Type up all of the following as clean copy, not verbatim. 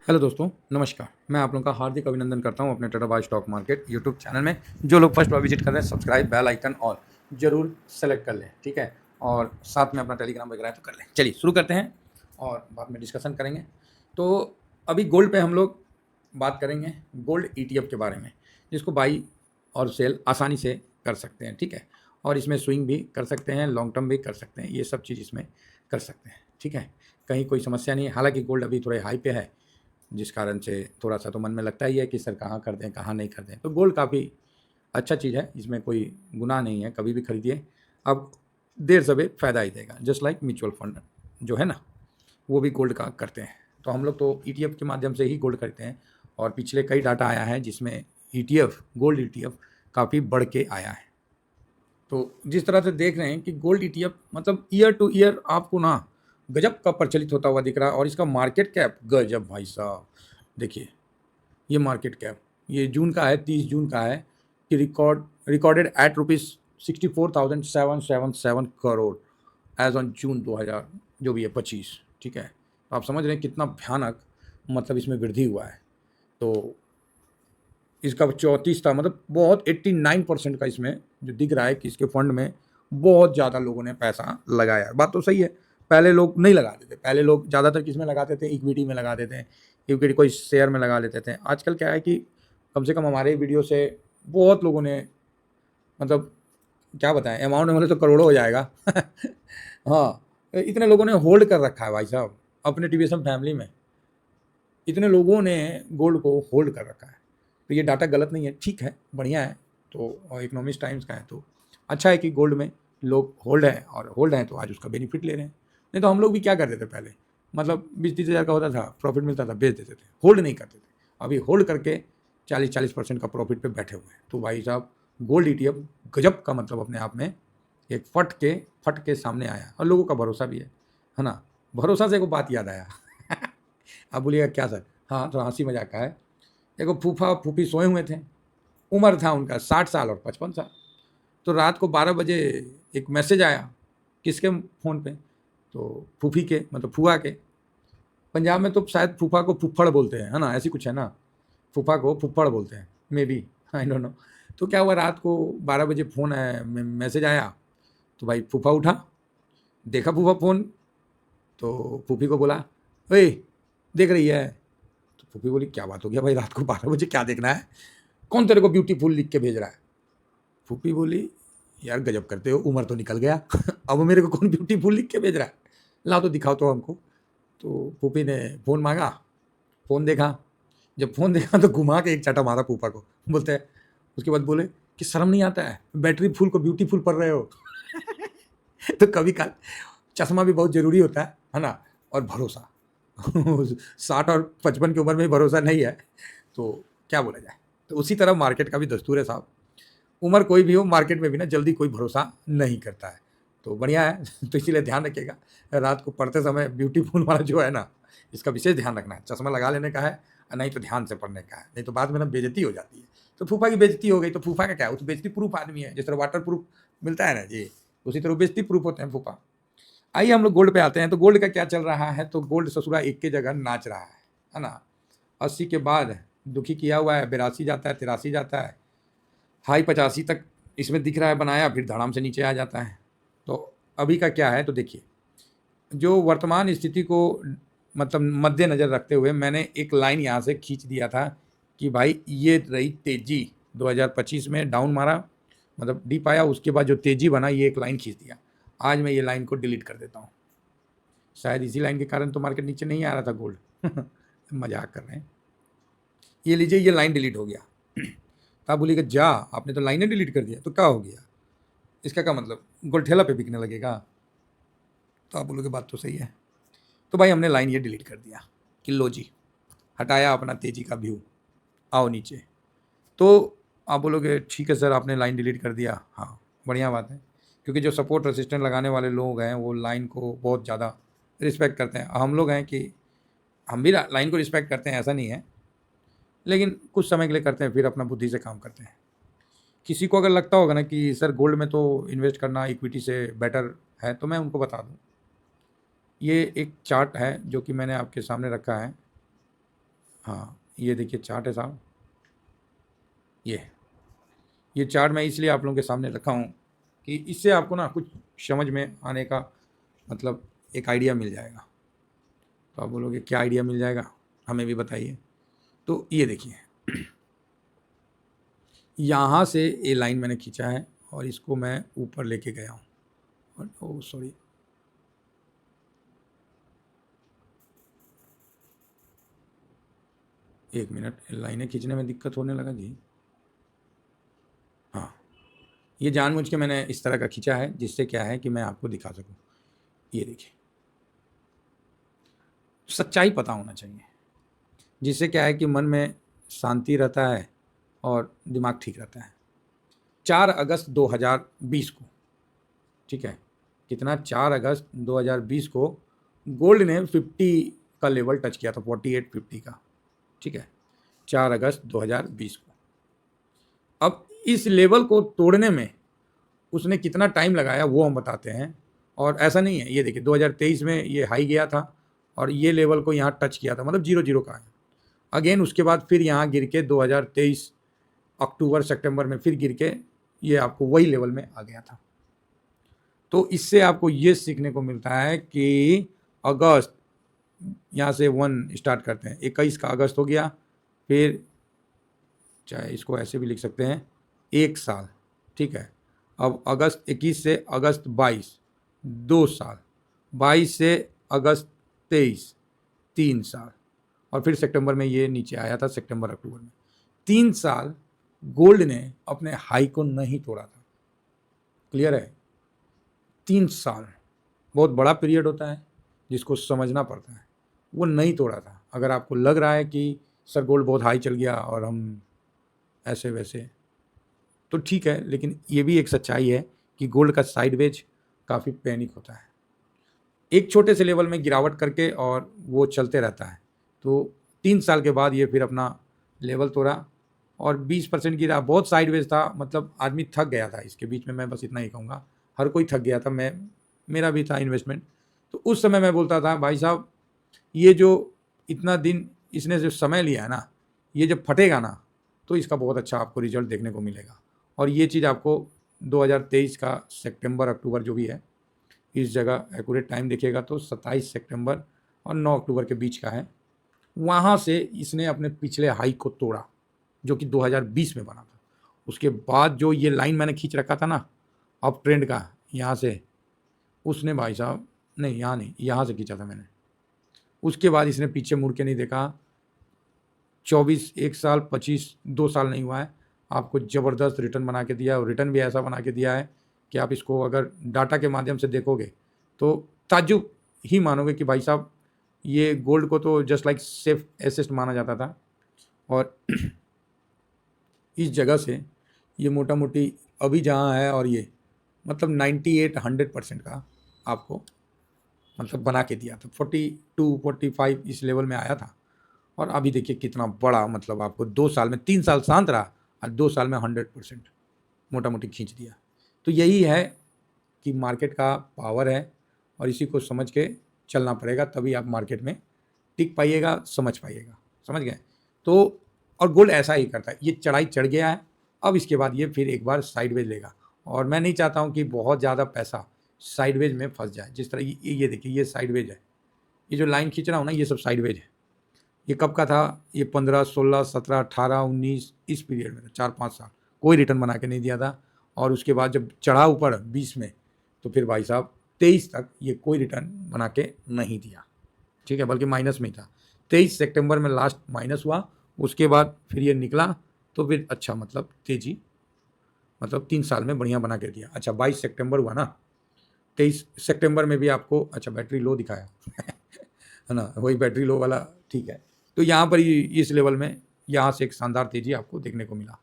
Hello दोस्तों, नमस्कार। मैं आप लोगों का हार्दिक अभिनंदन करता हूं अपने Tata by stock market YouTube channel में। जो लोग फर्स्ट बार विजिट कर रहे हैं, सब्सक्राइब, बेल आइकन ऑल ज़रूर सेलेक्ट कर लें, ठीक है? और साथ में अपना टेलीग्राम वगैरह तो कर लें। चलिए शुरू करते हैं और बाद में डिस्कशन करेंगे। तो अभी गोल्ड पे हम लोग बात करेंगे, गोल्ड ईटीएफ के बारे में, जिसको बाई और सेल आसानी से कर सकते हैं, ठीक है? और इसमें स्विंग भी कर सकते हैं, लॉन्ग टर्म भी कर सकते हैं, ये सब चीज़ इसमें कर सकते हैं, ठीक है? कहीं कोई समस्या नहीं है। हालाँकि गोल्ड अभी थोड़े हाई पे है, जिस कारण से थोड़ा-सा तो मन में लगता ही है कि सर कहाँ कर दें, कहाँ नहीं कर दें। तो गोल्ड काफ़ी अच्छा चीज़ है, इसमें कोई गुनाह नहीं है, कभी भी खरीदिए। अब देर सवेर फ़ायदा ही देगा, जस्ट लाइक म्यूचुअल फंड जो है ना, वो भी गोल्ड का करते हैं। तो हम लोग तो ईटीएफ के माध्यम से ही गोल्ड खरीदते हैं और पिछले कई डाटा आया है जिसमें ईटीएफ, गोल्ड ईटीएफ काफ़ी बढ़ के आया है। तो जिस तरह से देख रहे हैं कि गोल्ड ईटीएफ मतलब ईयर टू ईयर आपको ना गजब का प्रचलित होता हुआ दिख रहा है और इसका मार्केट कैप गजब भाई साहब। देखिए, ये मार्केट कैप ये जून का है, 30 जून का है कि recorded at rupees 64,777 crore as on June 2000 जो भी है 25, ठीक है? तो आप समझ रहे हैं कितना भयानक मतलब इसमें वृद्धि हुआ है। तो इसका 34 था, मतलब बहुत 89% का इसमें जो दिख रहा है कि इसके फंड में बहुत ज़्यादा लोगों ने पैसा लगाया है। बात तो सही है, पहले लोग नहीं लगाते थे, पहले लोग ज़्यादातर किस में लगाते थे, इक्विटी में लगाते थे, इक्विटी कोई शेयर में लगा लेते थे। आजकल क्या है कि कम से कम हमारे वीडियो से बहुत लोगों ने मतलब क्या बताएँ अमाउंट में बोले तो करोड़ों हो जाएगा। हाँ, इतने लोगों ने होल्ड कर रखा है भाई साहब, अपने टीवीएसएम फैमिली में। इतने लोगों ने गोल्ड को होल्ड कर रखा है। तो ये डाटा गलत नहीं है, ठीक है, बढ़िया है। तो और इकोनॉमिक्स टाइम्स का है तो अच्छा है कि गोल्ड में लोग होल्ड हैं तो आज उसका बेनिफिट ले रहे हैं। नहीं तो हम लोग भी क्या करते थे पहले, मतलब 20-30 हज़ार का होता था, प्रॉफिट मिलता था, बेच देते थे, होल्ड नहीं करते थे। अभी होल्ड करके 40-40% का प्रॉफिट पे बैठे हुए हैं। तो भाई साहब गोल्ड ईटीएफ गजब का मतलब अपने आप में एक फट के सामने आया और लोगों का भरोसा भी है ना? भरोसा से एक बात याद आया। आप बोलिएगा क्या सर? हाँ, थोड़ा हँसी मज़ाक का है। देखो फूफा-फूफी सोए हुए थे, उम्र था उनका 60 साल और 55 साल। तो रात को 12 बजे एक मैसेज आया, किसके फ़ोन पे? तो फूफी के मतलब फूआ के। पंजाब में तो शायद फूफा को फुफ्फड़ बोलते हैं, है ना? ऐसी कुछ है ना? फूफा को फुफ्फड़ बोलते हैं, मेबी आई डोंट नो। तो क्या हुआ रात को 12 बजे फ़ोन आया मैसेज आया, तो भाई फूफा उठा, देखा फूफा फ़ोन, तो फूफी को बोला, "ओए! देख रही है?" तो फूफी बोली, "क्या बात हो गया भाई रात को 12 बजे क्या देखना है? कौन तेरे को ब्यूटीफुल लिख के भेज रहा है?" फूफी बोली, "यार गज़ब करते हो, उम्र तो निकल गया। अब मेरे को कौन ब्यूटीफुल लिख के भेज रहा है? लाओ तो दिखाओ तो हमको।" तो फूफी ने फ़ोन माँगा, फ़ोन देखा। जब फ़ोन देखा तो घुमा के एक चाँटा मारा फूफा को। बोलते हैं उसके बाद बोले कि शर्म नहीं आता है? बैटरी फुल को ब्यूटीफुल पढ़ रहे हो। तो कभी काल चश्मा भी बहुत ज़रूरी होता है ना? और भरोसा। 60 और 55 की उम्र में भरोसा नहीं है, तो क्या बोला जाए? तो उसी तरह मार्केट का भी दस्तूर है साहब। उम्र कोई भी हो, मार्केट में भी ना जल्दी कोई भरोसा नहीं करता है। तो बढ़िया है। तो इसीलिए ध्यान रखिएगा, रात को पढ़ते समय ब्यूटीफुल वाला जो है ना, इसका विशेष ध्यान रखना है। चश्मा लगा लेने का है नहीं तो ध्यान से पढ़ने का है, नहीं तो बाद में ना बेइज़्ज़ती हो जाती है। तो फूफा की बेइज़्ज़ती हो गई, तो फूफा का क्या है, वो तो बेइज़्ज़ती प्रूफ आदमी है। जिस तरह वाटर प्रूफ मिलता है ना जी, उसी तरह बेइज़्ज़ती प्रूफ होते हैं फूफा। आइए हम लोग गोल्ड पे आते हैं, तो गोल्ड का क्या चल रहा है, तो गोल्ड ससुरा एक के जगह नाच रहा है ना? 80 के बाद दुखी किया हुआ है, 82 जाता है, 83 जाता है, हाई 85 तक इसमें दिख रहा है बनाया, फिर धड़ाम से नीचे आ जाता है। तो अभी का क्या है, तो देखिए, जो वर्तमान स्थिति को मतलब मद्देनज़र रखते हुए मैंने एक लाइन यहाँ से खींच दिया था कि भाई ये रही तेज़ी, 2025 में डाउन मारा, मतलब डिप आया, उसके बाद जो तेज़ी बना, ये एक लाइन खींच दिया। आज मैं ये लाइन को डिलीट कर देता हूँ। शायद इसी लाइन के कारण तो मार्केट नीचे नहीं आ रहा था गोल्ड। मज़ाक कर रहे हैं। ये लीजिए, ये लाइन डिलीट हो गया। तो आप बोलिएगा जा, आपने तो लाइनें डिलीट कर दिया, तो क्या हो गया? इसका क्या मतलब गोल्ड ठेला पे बिकने लगेगा? तो आप बोलोगे बात तो सही है। तो भाई हमने लाइन ये डिलीट कर दिया कि लो जी, हटाया अपना तेज़ी का व्यू, आओ नीचे। तो आप बोलोगे ठीक है सर, आपने लाइन डिलीट कर दिया। हाँ, बढ़िया बात है, क्योंकि जो सपोर्ट रेजिस्टेंस लगाने वाले लोग हैं वो लाइन को बहुत ज़्यादा रिस्पेक्ट करते हैं। हम लोग हैं कि हम भी लाइन को रिस्पेक्ट करते हैं, ऐसा नहीं है, लेकिन कुछ समय के लिए करते हैं, फिर अपना बुद्धि से काम करते हैं। किसी को अगर लगता होगा ना कि सर गोल्ड में तो इन्वेस्ट करना इक्विटी से बेटर है, तो मैं उनको बता दूं, ये एक चार्ट है जो कि मैंने आपके सामने रखा है, हाँ, ये देखिए चार्ट है साहब, ये चार्ट मैं इसलिए आप लोगों के सामने रखा हूँ कि इससे आपको ना कुछ समझ में आने का मतलब एक आइडिया मिल जाएगा। तो आप बोलोगे क्या आइडिया मिल जाएगा, हमें भी बताइए। तो ये देखिए, यहाँ से ये लाइन मैंने खींचा है और इसको मैं ऊपर लेके गया हूँ, और ओ सॉरी, एक मिनट, लाइनें खींचने में दिक्कत होने लगा जी। हाँ, ये जानबूझ के मैंने इस तरह का खींचा है जिससे क्या है कि मैं आपको दिखा सकूं। ये देखिए, सच्चाई पता होना चाहिए, जिससे क्या है कि मन में शांति रहता है और दिमाग ठीक रहता है। 4 अगस्त 2020 को, ठीक है, कितना, 4 अगस्त 2020 को गोल्ड ने 50 का लेवल टच किया था, 4850 का, ठीक है, 4 अगस्त 2020 को। अब इस लेवल को तोड़ने में उसने कितना टाइम लगाया वो हम बताते हैं। और ऐसा नहीं है, ये देखिए 2023 में ये हाई गया था और ये लेवल को यहाँ टच किया था, मतलब 0 का है। अगेन उसके बाद फिर यहाँ गिर के 2023 अक्टूबर सितंबर में फिर गिर के ये आपको वही लेवल में आ गया था। तो इससे आपको ये सीखने को मिलता है कि अगस्त, यहाँ से 1 स्टार्ट करते हैं, 21 का अगस्त हो गया, फिर चाहे इसको ऐसे भी लिख सकते हैं 1 साल, ठीक है। अब अगस्त 21 से अगस्त 22, 2 साल, 22 से अगस्त 23, 3 साल, और फिर सितंबर में ये नीचे आया था, सितंबर अक्टूबर में 3 साल गोल्ड ने अपने हाई को नहीं तोड़ा था। क्लियर है? 3 साल बहुत बड़ा पीरियड होता है जिसको समझना पड़ता है। वो नहीं तोड़ा था। अगर आपको लग रहा है कि सर गोल्ड बहुत हाई चल गया और हम ऐसे वैसे, तो ठीक है, लेकिन ये भी एक सच्चाई है कि गोल्ड का साइडवेज काफ़ी पैनिक होता है। एक छोटे से लेवल में गिरावट करके और वो चलते रहता है। तो 3 साल के बाद ये फिर अपना लेवल तोड़ा और 20% गिरा, बहुत साइडवेज था, मतलब आदमी थक गया था इसके बीच में। मैं बस इतना ही कहूँगा, हर कोई थक गया था, मेरा भी था इन्वेस्टमेंट। तो उस समय मैं बोलता था भाई साहब, ये जो इतना दिन इसने जो समय लिया है ना, ये जब फटेगा ना तो इसका बहुत अच्छा आपको रिजल्ट देखने को मिलेगा। और ये चीज़ आपको 2023 का सितंबर अक्टूबर जो भी है, इस जगह एक्यूरेट टाइम देखिएगा तो 27 सितंबर और 9 अक्टूबर के बीच का है। वहाँ से इसने अपने पिछले हाई को तोड़ा जो कि 2020 में बना था। उसके बाद जो ये लाइन मैंने खींच रखा था ना अप ट्रेंड का, यहाँ से, उसने भाई साहब, नहीं यहाँ नहीं, यहाँ से खींचा था मैंने। उसके बाद इसने पीछे मुड़ के नहीं देखा। 24, 1 साल, 25, 2 साल नहीं हुआ है, आपको ज़बरदस्त रिटर्न बना के दिया है। और रिटर्न भी ऐसा बना के दिया है कि आप इसको अगर डाटा के माध्यम से देखोगे तो ताज्जुब ही मानोगे कि भाई साहब, ये गोल्ड को तो जस्ट लाइक सेफ एसेट माना जाता था, और इस जगह से ये मोटा मोटी अभी जहाँ है, और ये मतलब 98-100% का आपको मतलब बना के दिया था। 42-45 इस लेवल में आया था, और अभी देखिए कितना बड़ा, मतलब आपको 2 साल में, 3 साल शांत रहा और 2 साल में 100% मोटा मोटी खींच दिया। तो यही है कि मार्केट का पावर है, और इसी को समझ के चलना पड़ेगा, तभी आप मार्केट में टिक पाइएगा, समझ पाइएगा। समझ गए? तो और गोल्ड ऐसा ही करता है, ये चढ़ाई चढ़ गया है, अब इसके बाद ये फिर एक बार साइडवेज लेगा। और मैं नहीं चाहता हूँ कि बहुत ज़्यादा पैसा साइडवेज में फंस जाए। जिस तरह ये देखिए, ये साइडवेज है, ये जो लाइन खींच रहा हूँ ना, ये सब साइडवेज है। ये कब का था? ये 15, 16, 17, 18, 19 इस पीरियड में था, 4-5 साल कोई रिटर्न बना के नहीं दिया था। और उसके बाद जब चढ़ा ऊपर 20 में, तो फिर भाई साहब 23 तक ये कोई रिटर्न बना के नहीं दिया, ठीक है, बल्कि माइनस में ही था। 23 सितंबर में लास्ट माइनस हुआ, उसके बाद फिर ये निकला, तो फिर अच्छा मतलब तेजी, मतलब 3 साल में बढ़िया बना के दिया। अच्छा 22 सितंबर हुआ ना, 23 सितंबर में भी आपको, अच्छा बैटरी लो दिखाया है ना, वही बैटरी लो वाला, ठीक है। तो यहाँ पर इस लेवल में यहाँ से एक शानदार तेजी आपको देखने को मिला।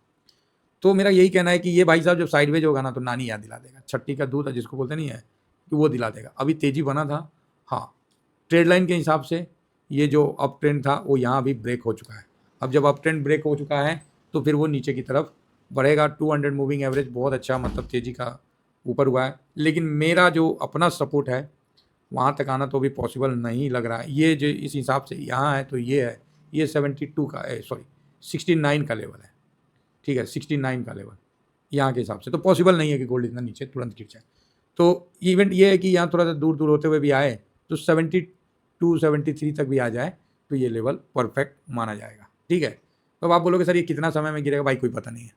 तो मेरा यही कहना है कि ये भाई साहब जब साइडवेज होगा ना, तो नानी याद दिला देगा, छट्टी का दूध जिसको बोलते नहीं है, कि वो दिला देगा। अभी तेजी बना था, हाँ, ट्रेड लाइन के हिसाब से ये जो अप ट्रेंड था वो यहाँ अभी ब्रेक हो चुका है। अब जब अप ट्रेंड ब्रेक हो चुका है तो फिर वो नीचे की तरफ बढ़ेगा। 200 मूविंग एवरेज बहुत अच्छा, मतलब तेजी का ऊपर हुआ है, लेकिन मेरा जो अपना सपोर्ट है वहाँ तक आना तो भी पॉसिबल नहीं लग रहा है। ये जो इस हिसाब से यहाँ है, तो ये है ये 72 का सॉरी 69 का लेवल है, ठीक है, 69 का लेवल यहाँ के हिसाब से। तो पॉसिबल नहीं है कि गोल्ड इतना नीचे तुरंत गिर जाए। तो इवेंट ये है कि यहाँ थोड़ा सा दूर दूर होते हुए भी आए तो 72 73 तक भी आ जाए तो ये लेवल परफेक्ट माना जाएगा, ठीक है। तो अब आप बोलोगे सर ये कितना समय में गिरेगा, भाई कोई पता नहीं है,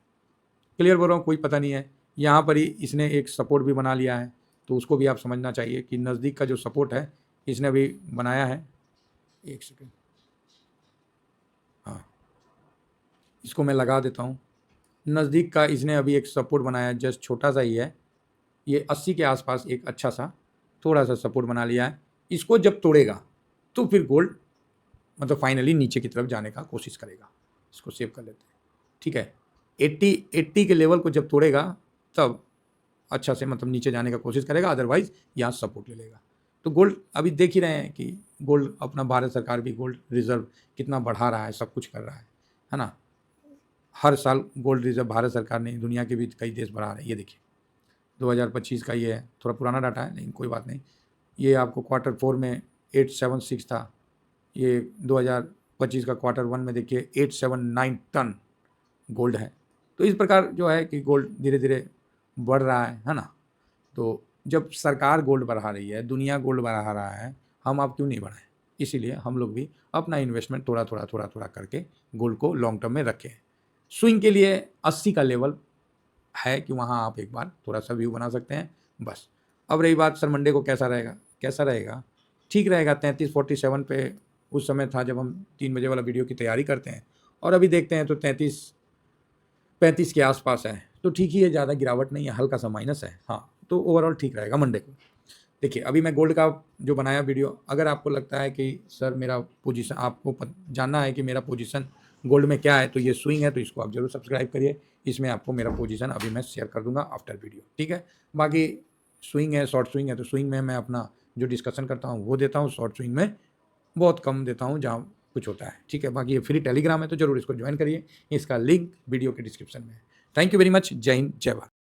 क्लियर बोल रहा हूँ, कोई पता नहीं है। यहाँ पर ही इसने एक सपोर्ट भी बना लिया है, तो उसको भी आप समझना चाहिए कि नज़दीक का जो सपोर्ट है इसने अभी बनाया है। एक सेकेंड, हाँ इसको मैं लगा देता हूँ। नज़दीक का इसने अभी एक सपोर्ट बनाया, जस्ट छोटा सा ही है, ये 80 के आसपास एक अच्छा सा थोड़ा सा सपोर्ट बना लिया है। इसको जब तोड़ेगा तो फिर गोल्ड मतलब फाइनली नीचे की तरफ जाने का कोशिश करेगा। इसको सेव कर लेते हैं, ठीक है। 80 के लेवल को जब तोड़ेगा तब अच्छा से मतलब नीचे जाने का कोशिश करेगा, अदरवाइज यहाँ सपोर्ट ले लेगा। तो गोल्ड अभी देख ही रहे हैं कि गोल्ड अपना भारत सरकार भी गोल्ड रिजर्व कितना बढ़ा रहा है, सब कुछ कर रहा है ना। हर साल गोल्ड रिजर्व भारत सरकार ने, दुनिया के भी कई देश बढ़ा रहे हैं। ये देखिए 2025 का ये है, थोड़ा पुराना डाटा है लेकिन कोई बात नहीं। ये आपको Q4 में 876 था, ये 2025 का Q1 में देखिए 879 टन गोल्ड है। तो इस प्रकार जो है कि गोल्ड धीरे धीरे बढ़ रहा है ना। तो जब सरकार गोल्ड बढ़ा रही है, दुनिया गोल्ड बढ़ा रहा है, हम आप क्यों नहीं बढ़ाएं। इसीलिए हम लोग भी अपना इन्वेस्टमेंट थोड़ा थोड़ा करके गोल्ड को लॉन्ग टर्म में रखें। स्विंग के लिए 80 का लेवल है कि वहाँ आप एक बार थोड़ा सा व्यू बना सकते हैं बस। अब रही बात सर मंडे को कैसा रहेगा, ठीक रहेगा 3347 पे उस समय था जब हम 3 बजे वाला वीडियो की तैयारी करते हैं, और अभी देखते हैं तो 35 के आसपास है, तो ठीक ही है, ज़्यादा गिरावट नहीं है, हल्का सा माइनस है, हाँ। तो ओवरऑल ठीक रहेगा मंडे को। देखिए अभी मैं गोल्ड का जो बनाया वीडियो, अगर आपको लगता है कि सर मेरा पोजीशन आपको जानना है कि मेरा पोजीशन गोल्ड में क्या है, तो ये स्विंग है, तो इसको आप जरूर सब्सक्राइब करिए। इसमें आपको मेरा पोजीशन अभी मैं शेयर कर दूंगा आफ्टर वीडियो, ठीक है। बाकी स्विंग है, शॉर्ट स्विंग है, तो स्विंग में मैं अपना जो डिस्कशन करता हूँ वो देता हूँ, शॉर्ट स्विंग में बहुत कम देता हूँ जहाँ कुछ होता है, ठीक है। बाकी ये फ्री टेलीग्राम है तो जरूर इसको ज्वाइन करिए, इसका लिंक वीडियो के डिस्क्रिप्शन में है। थैंक यू वेरी मच, जय हिंद, जय भारत।